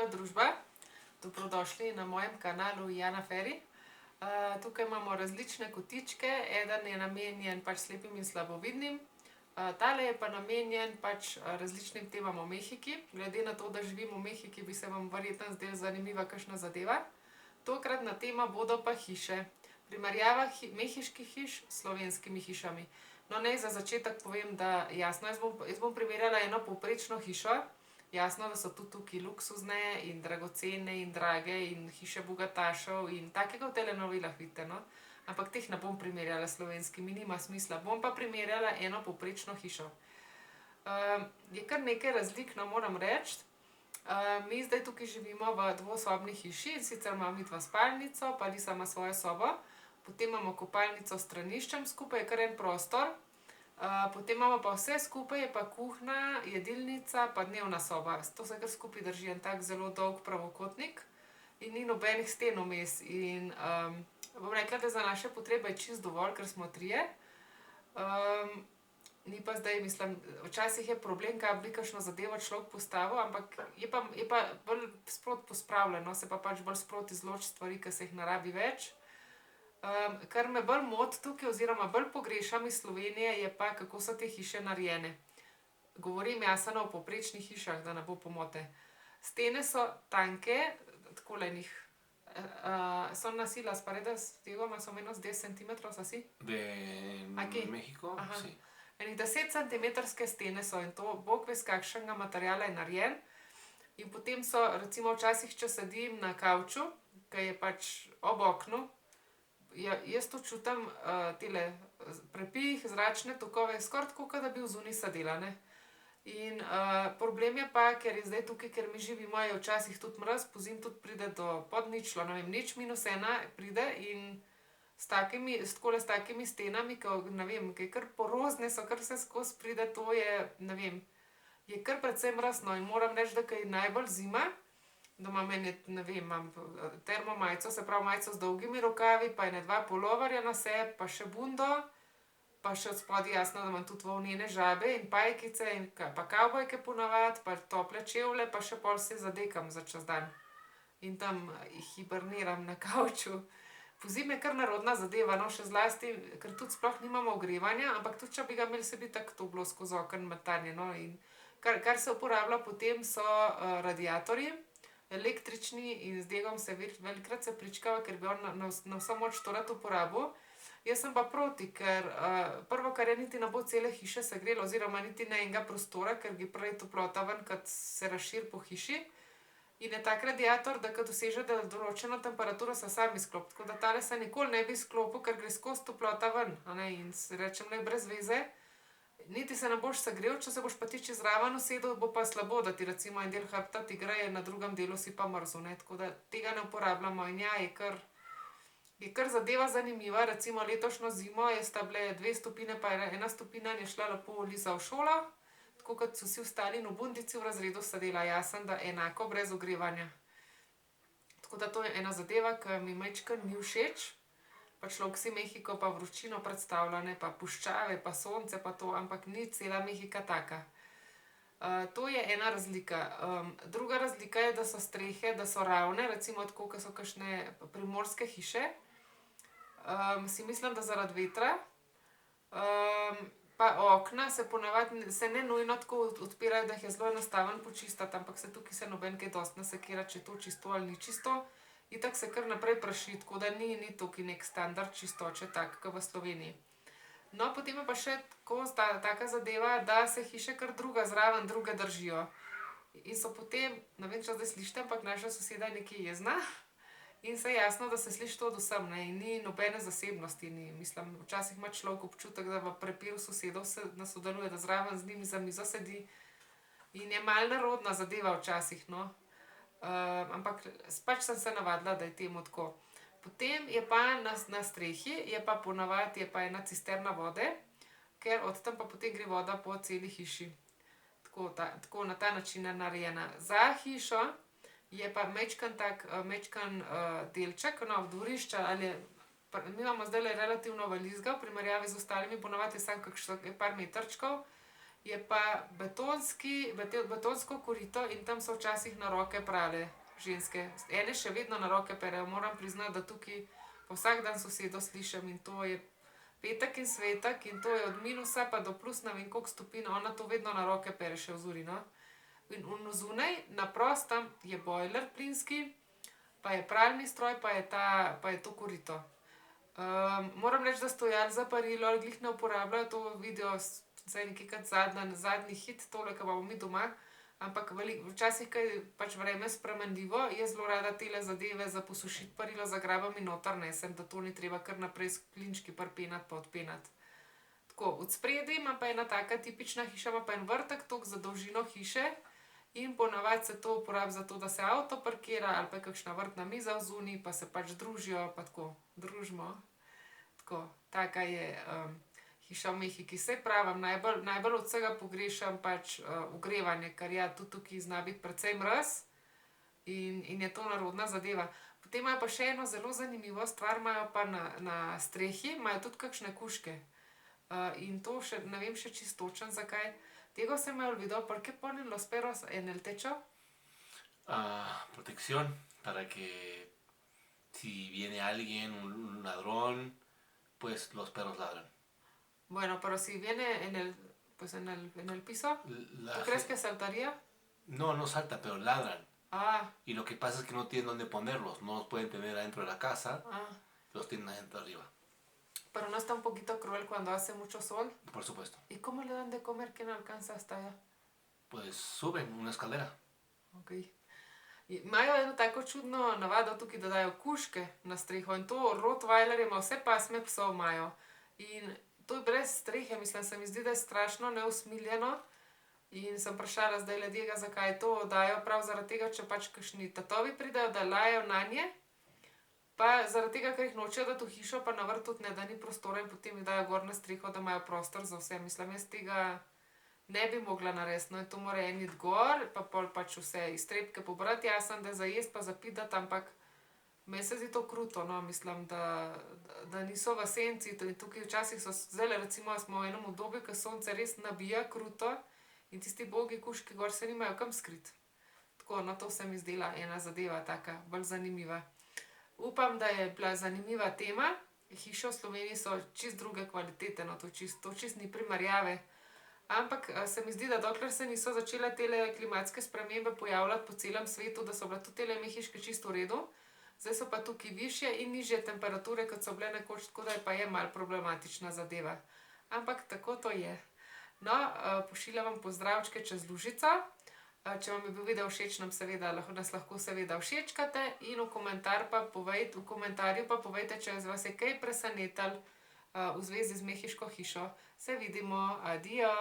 družba, dobrodošli na mojem kanalu Jana Feri. Tukaj imamo različne kotičke, eden je namenjen pač slepim in slabovidnim, tale je pa namenjen pač različnim temam o Mehiki. Glede na to, da živim v Mehiki, bi se vam verjetno zdela zanimiva kakšna zadeva. Tokratna tema bodo pa hiše. Primerjava mehiških hiš s slovenskimi hišami. No, naj za začetek povem, da jasno, jaz bom primerjala eno povprečno hišo. Jasno, da so tudi tukaj luksuzne in dragocene in drage in hiše bogatašev in takega v telenovelah vidite, no. Ampak teh ne bom primerjala s slovenskimi, nima smisla. Bom pa primerjala eno povprečno hišo. Je kar nekaj razlik, no, moram reči. Mi zdaj tukaj živimo v dvosobni hiši, in sicer imam midva spalnico, pa Lisa ima svojo sobo. Potem imamo kopalnico s straniščem, skupaj je kar en prostor. Potem imamo pa vse skupaj, je pa kuhinja, jedilnica pa dnevna soba. To se kar skupaj drži en tak zelo dolg pravokotnik in ni nobenih sten vmes. In bom rekla, da za naše potrebe je čisto dovolj, ker smo trije. Ni pa zdaj, mislim, včasih je problem, kaj bi kakšno zadevo človek postavil, ampak je pa bolj sproti pospravljeno, se pa pač bolj sproti izloči stvari, ki se jih ne rabi več. Kar me bolj moti tukaj oziroma bolj pogrešam iz Slovenije, je pa, kako so te hiše narejene. Govorim jasno o povprečnih hišah, da ne bo pomote. Stene so tanke, takole enih, son nasilas paredes, digo, más o menos 10 centímetros, así. De México, Aha. sí. Enih 10 centimetrske stene so in to bog ve s kakšnega materiala je narejen. In potem so, recimo včasih, če sedim na kavču, ki je pač ob oknu, jaz to čutim, tele prepih, zračne tokove, skoraj tako, kot da bi odzunaj sedela, ne. In problem je pa, ker je zdaj tukaj, ker mi živimo, je včasih tudi mraz, pozimi tudi pride do pod ničlo, ne vem, -1 pride in s takimi stenami, ke ne vem, ke kar porozne so, kar vseskozi pride, to je, ne vem, je kar precej mraz, no, in moram reči, da ke je najbolj zima, da imam ne vem, imam termomajico, se pravi majico z dolgimi rokavi, pa ene 2 puloverja na sebi, pa še bundo, pa še odspodaj jasno, da imam tudi volnene žabe in pajkice in pa kavbojke ponavadi, pa tople čevlje, pa še pol se zadekam za čez dan. In tam hiberniram na kavču. Pozimi je kar nerodna zadeva, no, še zlasti, ker tudi sploh nimamo ogrevanja, ampak tudi če bi ga imeli, se bi tako to bilo skozi okenj metanje, no, in kar se uporablja potem, so radiatorji, električni, in z Degom se velikokrat se pričkava, ker bi on na vso moč to rad uporabil. Jaz sem pa proti, ker prvo, kar je, niti ne bo cele hiše segrelo oziroma niti ne enega prostora, ker gre prej toplota ven, kot se razširi po hiši. In je tak radiator, da ko doseže določeno temperaturo, se sam izklopi. Tako da tale se nikoli ne bi izklopil, ker gre skozi toplota ven, a ne, in si rečem, le brez veze. Niti se ne boš segrel, če se boš pa ti čez zraven usedel, bo pa slabo, da ti recimo en del hrbta ti greje, na drugem delu si pa mrzel, ne, tako da tega ne uporabljamo. In ja, je kar zadeva zanimiva, recimo letošnjo zimo sta bile 2 stopinje pa 1 stopinja in je šla lepo Liza v šolo, tako kot so vsi ostali, in v bundici v razredu sedela, jasno, da enako brez ogrevanja. Tako da to je ena zadeva, ke mi majčkeno ni všeč. Pa človek si Mehiko pa vročino predstavlja, ne, pa puščave pa sonce pa to, ampak ni cela Mehika taka. To je ena razlika. Druga razlika je, da so strehe, da so ravne, recimo tako, ke so kakšne primorske hiše. Si mislim, da zaradi vetra. Pa okna se ponavadi se ne nujno tako odpirajo, da jih je zelo enostavno počistiti, ampak se tukaj se noben kaj dosti ne sekira, če je to čisto ali ni čisto. Itak se kar naprej praši, tako da ni tukaj neki standard čistoče tak, ke v Sloveniji. No, potem je pa še tako taka zadeva, da se hiše kar druga zraven druge držijo. In so potem, ne vem, če zdaj slišite, ampak naša soseda je nekaj jezna. In saj jasno, da se sliši to od vsem, ne, in ni nobene zasebnosti ni. Mislim, včasih ima človek občutek, da v prepiru sosedov ne sodeluje, da zraven z njimi za mizo sedi. In je malo nerodna zadeva včasih, no. Ampak pač sem se navadila, da je temu tako. Potem je pa na strehi, je pa ponavadi je pa ena cisterna vode, ker od tam pa potem gre voda po celi hiši. Tako na ta način je narejena. Za hišo je pa majčken delček, no, dvorišča ali je, mi imamo zdajle relativno velikega v primerjavi z ostalimi, ponavadi je samo par metrčkov. je pa betonsko korito in tam so včasih na roke prale ženske. Ene še vedno na roke perejo. Moram priznati, da tukaj vsak dan sosedo slišim in to je petek in svetek in to je od minusa pa do plus ne vem koliko stopinj, ona to vedno na roke pere še v zuri, no. In zunaj, na prostem, je bojler plinski, pa je pralni stroj, pa je to korito. Moram reči, da stojal za parilo glih ne uporabljajo, to vidijo zdaj nekaj zadnji hit, tole, ki imamo mi doma, ampak včasih, ko je pač vreme spremenljivo, je zelo rada tele zadeve za posušiti parilo zagrabam in noter nesem, da to ni treba kar naprej s klinčki pripenati pa odpenati. Tako, od spredaj ima pa ena taka tipična hiša, ima pa en vrtek toliko za dolžino hiše in ponavadi se to uporabi za to, da se avto parkira ali pa je kakšna vrtna miza vzunaj, pa se pač družijo, pa tako, družimo. Tako, taka je hiša v Mehiki. Saj pravim, najbolj od vsega pogrešam pač ogrevanje, ker ja, tudi tukaj zna biti precej mraz in je to nerodna zadeva. Potem imajo pa še eno zelo zanimivo stvar, imajo pa na strehi, imajo tudi kakšne kužke. In to še, ne vem še čisto točno zakaj. Tega se me ha olvidado, ¿por qué ponen los perros en el techo? Protección, para que si viene alguien, un ladrón, pues los perros ladran. Bueno, pero si viene en el piso, ¿tú crees que saltaría? No, no salta, pero ladran. Ah, Y lo que pasa es que no tienen dónde ponerlos, no los pueden tener adentro de la casa, los tienen adentro arriba. pero no está un poquito cruel cuando hace mucho sol. Por supuesto. ¿Y cómo le dan de comer que no alcanza hasta allá? Pues suben una escalera. Ok. Imajo eno tako čudno navado tukaj, da dajo kužke na streho in to rottweilerje ima, vse pasme psov imajo. In to je brez strehe, mislim, se mi zdi, da je strašno neusmiljeno. In sem vprašala zdaj ljudje, zakaj to dajo, prav zaradi tega, če pač kakšni tatovi pridejo, da lajejo nanje, pa zaradi tega, ker jih nočejo dati v hišo, pa na vrt tudi ne, da ni prostora in potem jih dajo gor na streho, da imajo prostor za vse. Mislim, jaz tega ne bi mogla narediti, no, in to mora en iti gor, pa pol pač vse iztrebke pobrati, jasno, da za jesti pa za piti dati, ampak meni se zdi to kruto, no, mislim, da niso v senci. Tukaj včasih zdaj recimo smo v enem obdobju, ko sonce res nabija kruto in tisti ubogi kužki gor se nimajo kam skriti. Tako, no, to se mi zdela ena zadeva taka, bolj zanimiva. Upam, da je bila zanimiva tema. Hiše v Sloveniji so čist druge kvalitete, no, to čist ni primerjave. Ampak se mi zdi, da dokler se niso začele tele klimatske spremembe pojavljati po celem svetu, da so bile tudi tele mehiške čisto v redu, zdaj so pa tukaj višje in nižje temperature, kot so bile nekoč, tako da je pa malo problematična zadeva. Ampak tako to je. No, pošiljam vam pozdravčke čez lužico. Če vam je bil video všeč, nas lahko seveda všečkate in v komentarju pa povejte, če vas je kaj presenetilo v zvezi z mehiško hišo. Se vidimo, adijo!